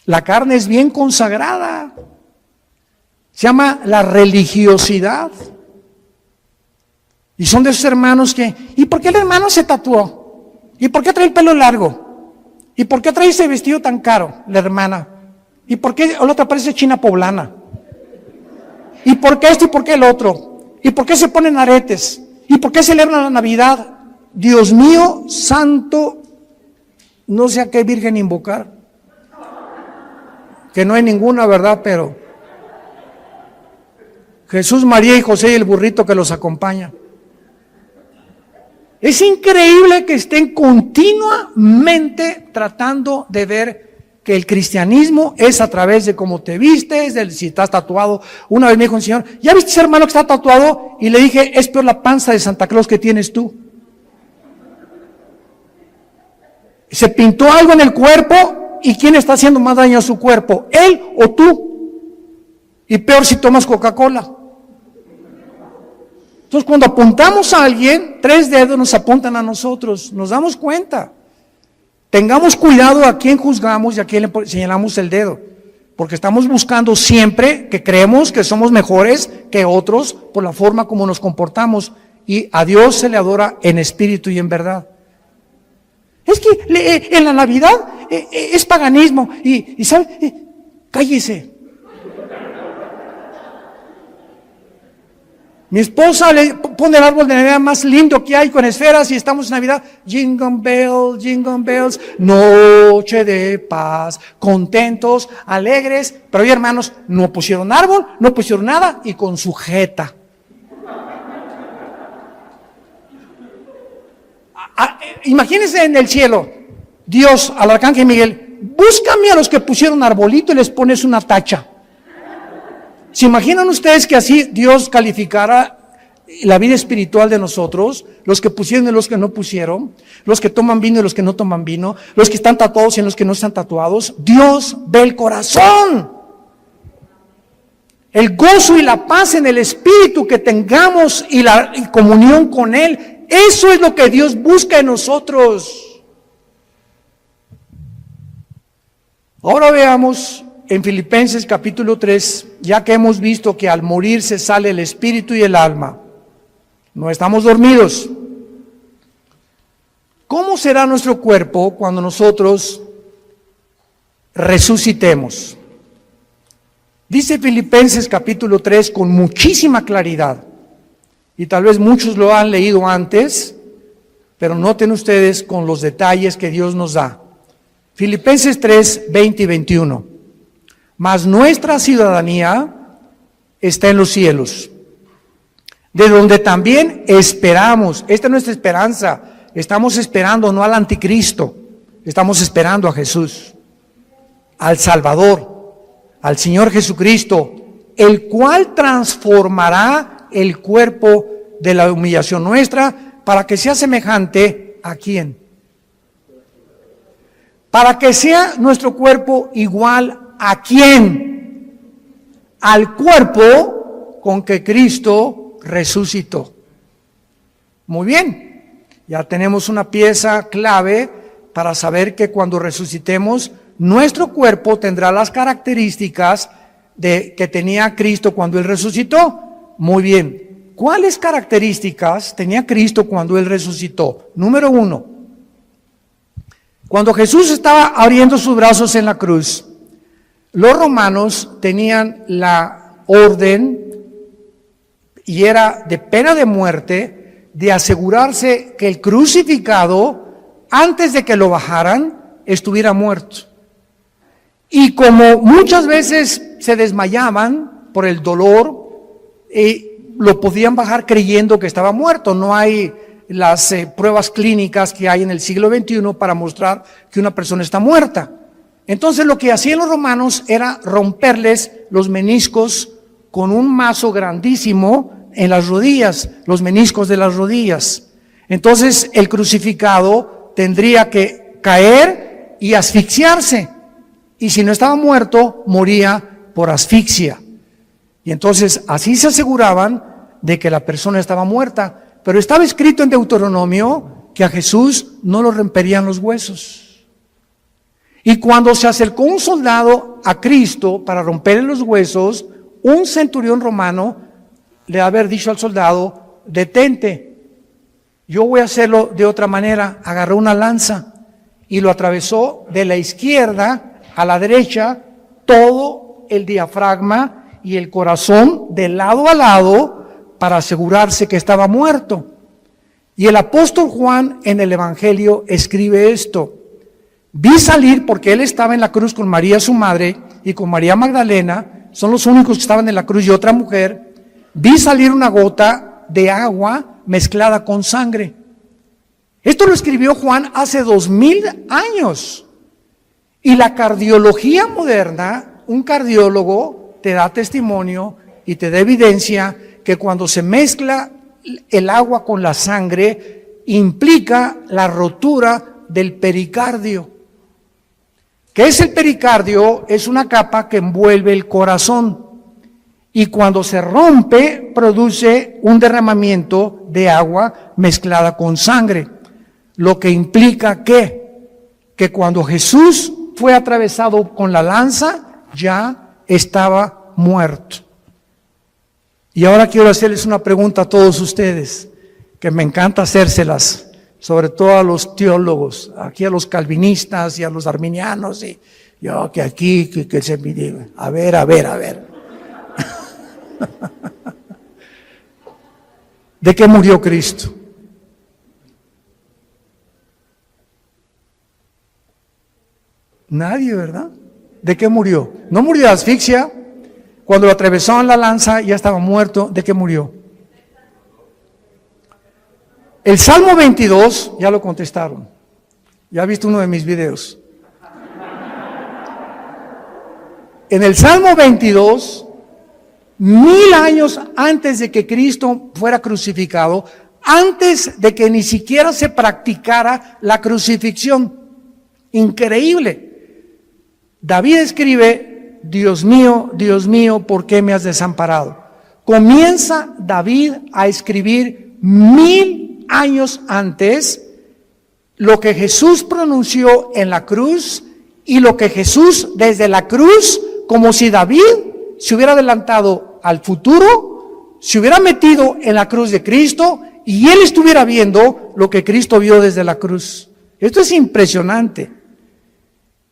La carne es bien consagrada. Se llama la religiosidad. Y son de esos hermanos que, ¿y por qué el hermano se tatuó? ¿Y por qué trae el pelo largo? ¿Y por qué trae ese vestido tan caro, la hermana? ¿Y por qué el otro parece china poblana? ¿Y por qué esto y por qué el otro? ¿Y por qué se ponen aretes? ¿Y por qué celebran la Navidad? Dios mío, santo, no sé a qué virgen invocar. Que no hay ninguna, ¿verdad? Pero Jesús, María y José y el burrito que los acompaña. Es increíble que estén continuamente tratando de ver que el cristianismo es a través de cómo te vistes, de si estás tatuado. Una vez me dijo un señor, ¿ya viste ese hermano que está tatuado? Y le dije, es peor la panza de Santa Claus que tienes tú. Se pintó algo en el cuerpo, ¿y quién está haciendo más daño a su cuerpo? ¿Él o tú? Y peor si tomas Coca-Cola. Entonces, cuando apuntamos a alguien, 3 dedos nos apuntan a nosotros, nos damos cuenta. Tengamos cuidado a quién juzgamos y a quién le señalamos el dedo, porque estamos buscando siempre que creemos que somos mejores que otros por la forma como nos comportamos, y a Dios se le adora en espíritu y en verdad. Es que en la Navidad es paganismo, y ¿sabe? Cállese. Mi esposa le pone el árbol de Navidad más lindo que hay con esferas y estamos en Navidad. Jingle bells, noche de paz, contentos, alegres. Pero hoy, hermanos, no pusieron árbol, no pusieron nada y con sujeta. Imagínense en el cielo, Dios al arcángel Miguel, búscame a los que pusieron arbolito y les pones una tacha. ¿Se imaginan ustedes que así Dios calificara la vida espiritual de nosotros? Los que pusieron y los que no pusieron, los que toman vino y los que no toman vino, los que están tatuados y los que no están tatuados. Dios ve el corazón. El gozo y la paz en el espíritu que tengamos y la comunión con Él, eso es lo que Dios busca en nosotros. Ahora veamos en Filipenses capítulo 3, ya que hemos visto que al morir se sale el espíritu y el alma, no estamos dormidos. ¿Cómo será nuestro cuerpo cuando nosotros resucitemos? Dice Filipenses capítulo 3 con muchísima claridad, y tal vez muchos lo han leído antes, pero noten ustedes con los detalles que Dios nos da. Filipenses 3, 20 y 21. Mas nuestra ciudadanía está en los cielos, de donde también esperamos. Esta es nuestra esperanza. Estamos esperando no al anticristo, estamos esperando a Jesús, al Salvador, al Señor Jesucristo, el cual transformará el cuerpo de la humillación nuestra para que sea semejante ¿a quién? Para que sea nuestro cuerpo igual ¿a quién? Al cuerpo con que Cristo resucitó. Muy bien, ya tenemos una pieza clave para saber que cuando resucitemos, nuestro cuerpo tendrá las características que tenía Cristo cuando Él resucitó. Muy bien, ¿cuáles características tenía Cristo cuando Él resucitó? Número 1, cuando Jesús estaba abriendo sus brazos en la cruz, los romanos tenían la orden, y era de pena de muerte, de asegurarse que el crucificado, antes de que lo bajaran, estuviera muerto. Y como muchas veces se desmayaban por el dolor, lo podían bajar creyendo que estaba muerto. No hay las pruebas clínicas que hay en el siglo XXI para mostrar que una persona está muerta. Entonces lo que hacían los romanos era romperles los meniscos con un mazo grandísimo en las rodillas, los meniscos de las rodillas. Entonces el crucificado tendría que caer y asfixiarse, y si no estaba muerto, moría por asfixia. Y entonces así se aseguraban de que la persona estaba muerta. Pero estaba escrito en Deuteronomio que a Jesús no lo romperían los huesos. Y cuando se acercó un soldado a Cristo para romperle los huesos, un centurión romano le ha haber dicho al soldado: detente, yo voy a hacerlo de otra manera. Agarró una lanza y lo atravesó de la izquierda a la derecha, todo el diafragma y el corazón de lado a lado, para asegurarse que estaba muerto. Y el apóstol Juan en el Evangelio escribe esto: vi salir, porque él estaba en la cruz con María su madre y con María Magdalena, son los únicos que estaban en la cruz, y otra mujer, vi salir una gota de agua mezclada con sangre. Esto lo escribió Juan hace 2000 años. Y la cardiología moderna, un cardiólogo te da testimonio y te da evidencia que cuando se mezcla el agua con la sangre, implica la rotura del pericardio. ¿Qué es el pericardio? Es una capa que envuelve el corazón, y cuando se rompe, produce un derramamiento de agua mezclada con sangre, lo que implica que cuando Jesús fue atravesado con la lanza, ya estaba muerto. Y ahora quiero hacerles una pregunta a todos ustedes, que me encanta hacérselas, sobre todo a los teólogos, aquí a los calvinistas y a los arminianos, y yo que aquí, que se me diga, a ver. ¿De qué murió Cristo? Nadie, ¿verdad? ¿De qué murió? No murió de asfixia. Cuando lo atravesaron la lanza ya estaba muerto. ¿De qué murió? El Salmo 22, ya lo contestaron. Ya ha visto uno de mis videos. En el Salmo 22, 1000 años antes de que Cristo fuera crucificado, antes de que ni siquiera se practicara la crucifixión. Increíble. David escribe: Dios mío, ¿por qué me has desamparado? Comienza David a escribir 1000 años antes lo que Jesús pronunció en la cruz, y lo que Jesús desde la cruz, como si David se hubiera adelantado al futuro, se hubiera metido en la cruz de Cristo y él estuviera viendo lo que Cristo vio desde la cruz. Esto es impresionante.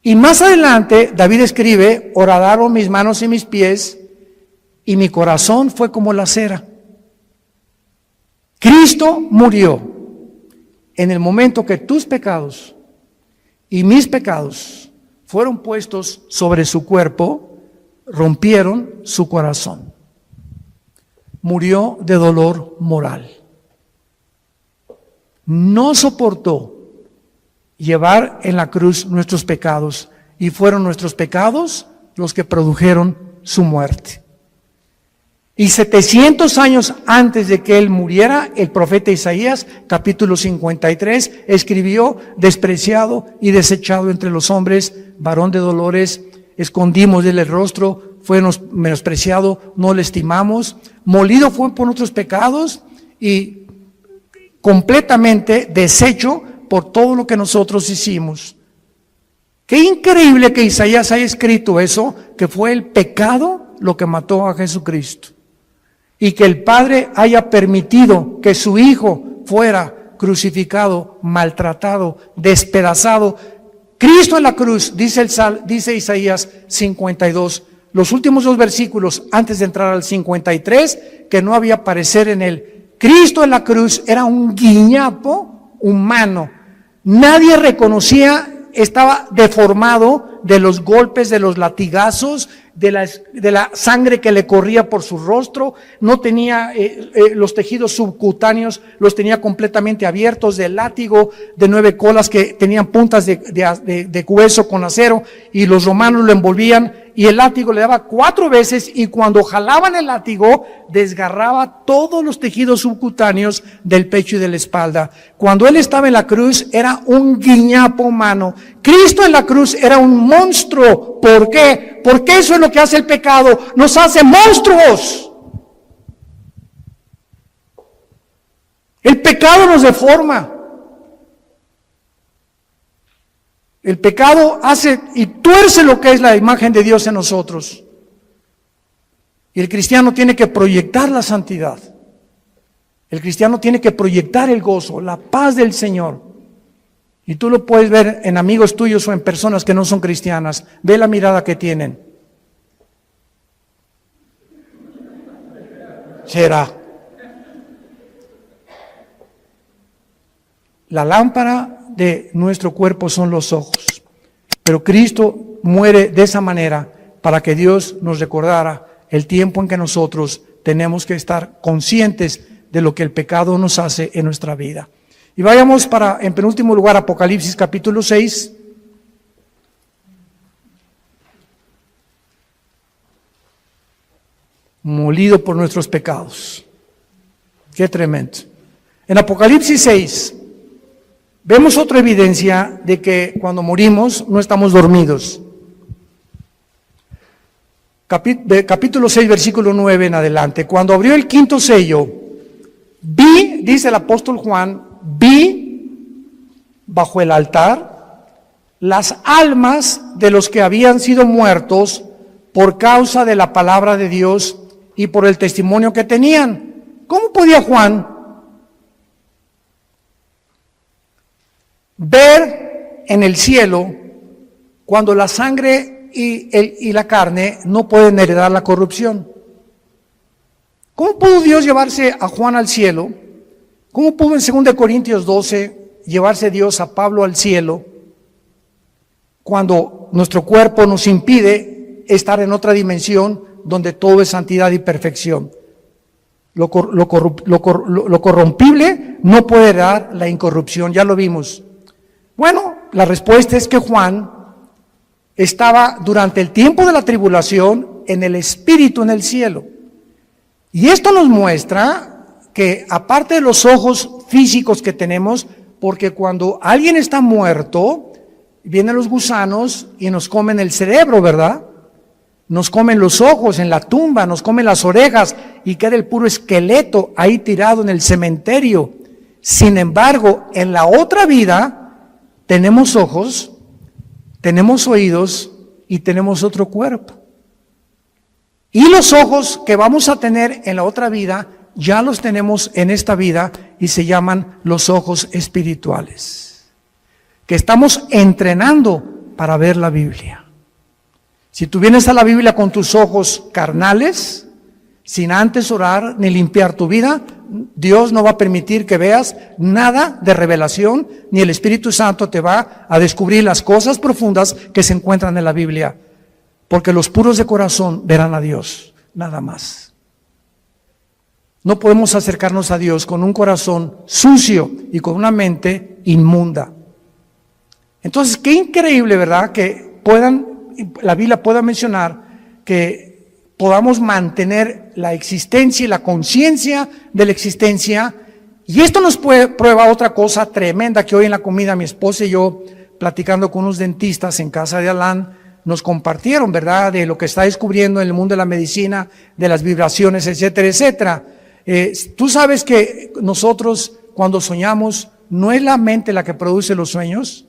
Y más adelante David escribe: horadaron mis manos y mis pies, y mi corazón fue como la cera. Cristo murió en el momento que tus pecados y mis pecados fueron puestos sobre su cuerpo, rompieron su corazón. Murió de dolor moral. No soportó llevar en la cruz nuestros pecados, y fueron nuestros pecados los que produjeron su muerte. Y 700 años antes de que él muriera, el profeta Isaías, capítulo 53, escribió: despreciado y desechado entre los hombres, varón de dolores, escondimos del rostro, fue menospreciado, no le estimamos, molido fue por nuestros pecados y completamente deshecho por todo lo que nosotros hicimos. Qué increíble que Isaías haya escrito eso, que fue el pecado lo que mató a Jesucristo. y que el Padre haya permitido que su Hijo fuera crucificado, maltratado, despedazado. Cristo en la cruz, dice Isaías 52, los últimos dos versículos antes de entrar al 53, que no había parecer en él. Cristo en la cruz era un guiñapo humano. Nadie reconocía, estaba deformado de los golpes, de los latigazos, de la sangre que le corría por su rostro. No tenía los tejidos subcutáneos, los tenía completamente abiertos, del látigo de 9 colas que tenían puntas de hueso con acero, y los romanos lo envolvían, y el látigo le daba 4 veces, y cuando jalaban el látigo desgarraba todos los tejidos subcutáneos del pecho y de la espalda. Cuando él estaba en la cruz era un guiñapo humano. Cristo en la cruz era un monstruo. ¿Por qué? Porque eso es lo que hace el pecado, nos hace monstruos. El pecado nos deforma. El pecado hace y tuerce lo que es la imagen de Dios en nosotros. Y el cristiano tiene que proyectar la santidad. El cristiano tiene que proyectar el gozo, la paz del Señor. Y tú lo puedes ver en amigos tuyos o en personas que no son cristianas. Ve la mirada que tienen. Será. La lámpara de nuestro cuerpo son los ojos. Pero Cristo muere de esa manera para que Dios nos recordara el tiempo en que nosotros tenemos que estar conscientes de lo que el pecado nos hace en nuestra vida. Y vayamos en penúltimo lugar, Apocalipsis capítulo 6. Molido por nuestros pecados. Qué tremendo. En Apocalipsis 6 vemos otra evidencia de que cuando morimos no estamos dormidos. Capítulo 6, versículo 9 en adelante. Cuando abrió el quinto sello, vi, dice el apóstol Juan, vi bajo el altar las almas de los que habían sido muertos por causa de la palabra de Dios y por el testimonio que tenían. ¿Cómo podía Juan ver en el cielo cuando la sangre y la carne no pueden heredar la corrupción? ¿Cómo pudo Dios llevarse a Juan al cielo? ¿Cómo pudo en 2 Corintios 12 llevarse Dios a Pablo al cielo cuando nuestro cuerpo nos impide estar en otra dimensión donde todo es santidad y perfección? Lo corrompible no puede heredar la incorrupción, ya lo vimos. Bueno, la respuesta es que Juan estaba durante el tiempo de la tribulación en el Espíritu en el cielo. Y esto nos muestra que aparte de los ojos físicos que tenemos, porque cuando alguien está muerto, vienen los gusanos y nos comen el cerebro, ¿verdad? Nos comen los ojos en la tumba, nos comen las orejas y queda el puro esqueleto ahí tirado en el cementerio. Sin embargo, en la otra vida tenemos ojos, tenemos oídos y tenemos otro cuerpo. Y los ojos que vamos a tener en la otra vida, ya los tenemos en esta vida y se llaman los ojos espirituales, que estamos entrenando para ver la Biblia. Si tú vienes a la Biblia con tus ojos carnales, sin antes orar ni limpiar tu vida, Dios no va a permitir que veas nada de revelación, ni el Espíritu Santo te va a descubrir las cosas profundas que se encuentran en la Biblia. Porque los puros de corazón verán a Dios, nada más. No podemos acercarnos a Dios con un corazón sucio y con una mente inmunda. Entonces, qué increíble, ¿verdad? Que la Biblia pueda mencionar que podamos mantener la existencia y la conciencia de la existencia. Y esto nos prueba otra cosa tremenda que hoy en la comida mi esposa y yo, platicando con unos dentistas en casa de Alán, nos compartieron, ¿verdad?, de lo que está descubriendo en el mundo de la medicina, de las vibraciones, etcétera, etcétera. Tú sabes que nosotros cuando soñamos, ¿no es la mente la que produce los sueños?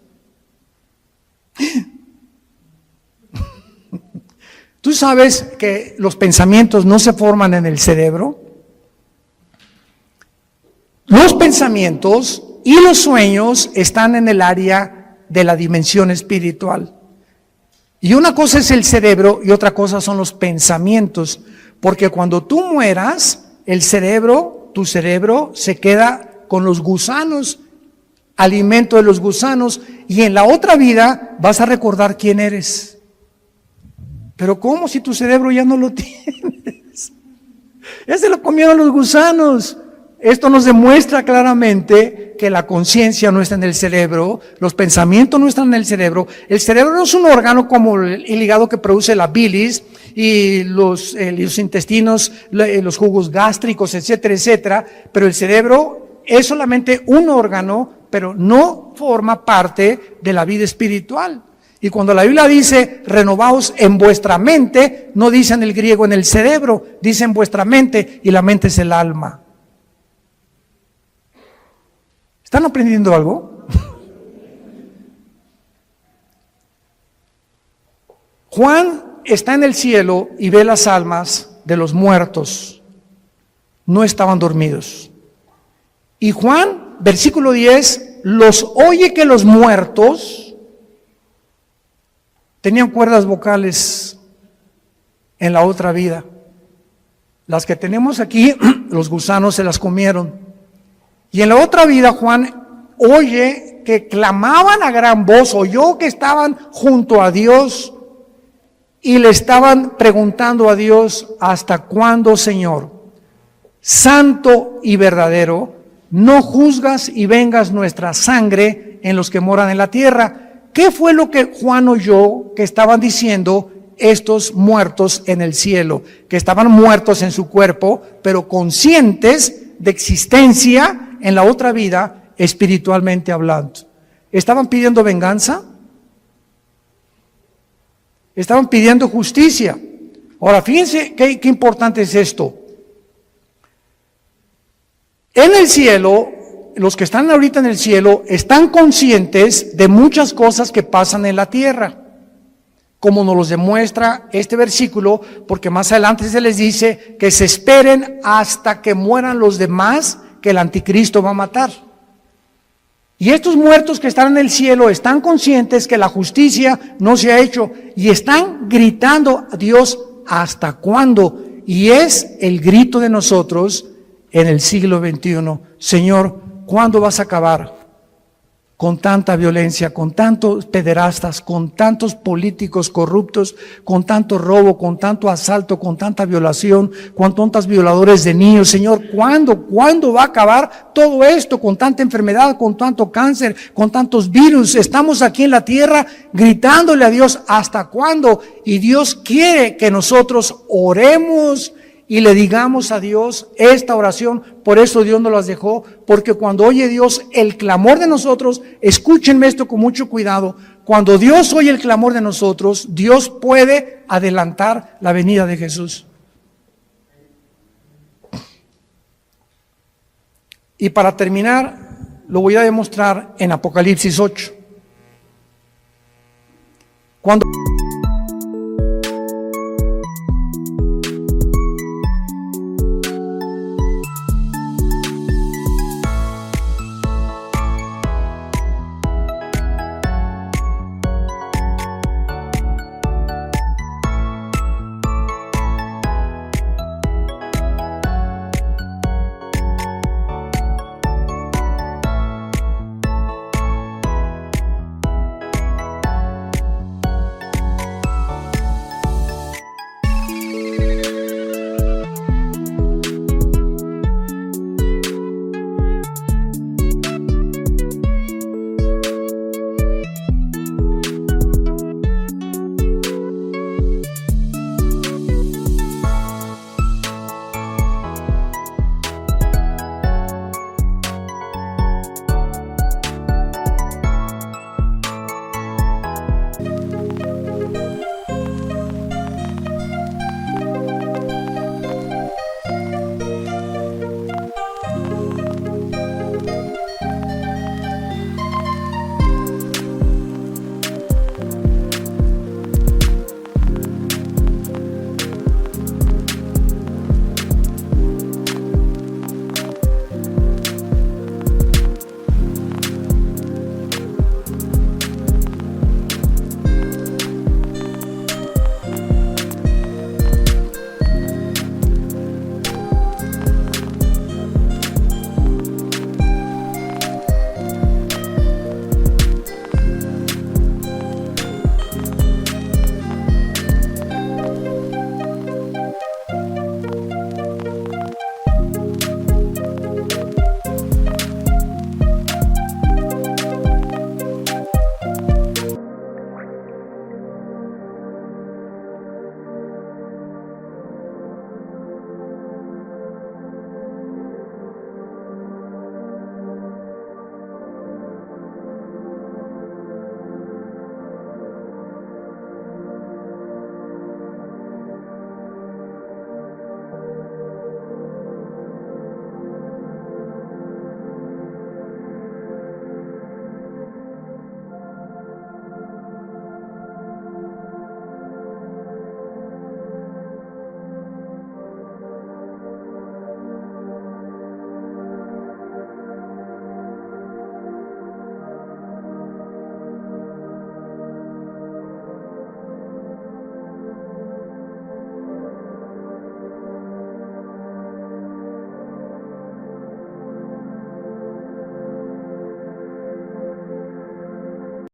Tú sabes que los pensamientos no se forman en el cerebro, Los pensamientos y los sueños están en el área de la dimensión espiritual. Y una cosa es el cerebro y otra cosa son los pensamientos. Porque cuando tú mueras, tu cerebro se queda con los gusanos, alimento de los gusanos, y en la otra vida vas a recordar quién eres. Pero ¿cómo si tu cerebro ya no lo tienes? Ya se lo comieron los gusanos. Esto nos demuestra claramente que la conciencia no está en el cerebro, los pensamientos no están en el cerebro. El cerebro no es un órgano como el hígado que produce la bilis y los intestinos, los jugos gástricos, etcétera, etcétera. Pero el cerebro es solamente un órgano, pero no forma parte de la vida espiritual. Y cuando la Biblia dice, renovaos en vuestra mente, no dice en el griego en el cerebro, dice en vuestra mente, y la mente es el alma. ¿Están aprendiendo algo? Juan está en el cielo y ve las almas de los muertos. No estaban dormidos. Y Juan, versículo 10, los oye que los muertos tenían cuerdas vocales en la otra vida. Las que tenemos aquí, los gusanos se las comieron. Y en la otra vida Juan oye que clamaban a gran voz, oyó que estaban junto a Dios y le estaban preguntando a Dios, ¿hasta cuándo, Señor, santo y verdadero, no juzgas y vengas nuestra sangre en los que moran en la tierra? ¿Qué fue lo que Juan oyó que estaban diciendo estos muertos en el cielo? Que estaban muertos en su cuerpo, pero conscientes de existencia en la otra vida, espiritualmente hablando. ¿Estaban pidiendo venganza? Estaban pidiendo justicia. Ahora, fíjense qué importante es esto. En el cielo, los que están ahorita en el cielo, están conscientes de muchas cosas que pasan en la tierra, como nos los demuestra este versículo, porque más adelante se les dice que se esperen hasta que mueran los demás que el anticristo va a matar. Y estos muertos que están en el cielo están conscientes que la justicia no se ha hecho y están gritando a Dios, ¿hasta cuándo? Y es el grito de nosotros en el siglo XXI. Señor, ¿cuándo vas a acabar con tanta violencia, con tantos pederastas, con tantos políticos corruptos, con tanto robo, con tanto asalto, con tanta violación, con tantos violadores de niños? Señor, ¿cuándo va a acabar todo esto con tanta enfermedad, con tanto cáncer, con tantos virus? Estamos aquí en la tierra gritándole a Dios, ¿hasta cuándo? Y Dios quiere que nosotros oremos y le digamos a Dios esta oración. Por eso Dios nos las dejó, porque cuando oye Dios el clamor de nosotros, escúchenme esto con mucho cuidado, cuando Dios oye el clamor de nosotros, Dios puede adelantar la venida de Jesús. Y para terminar, lo voy a demostrar en Apocalipsis 8. Cuando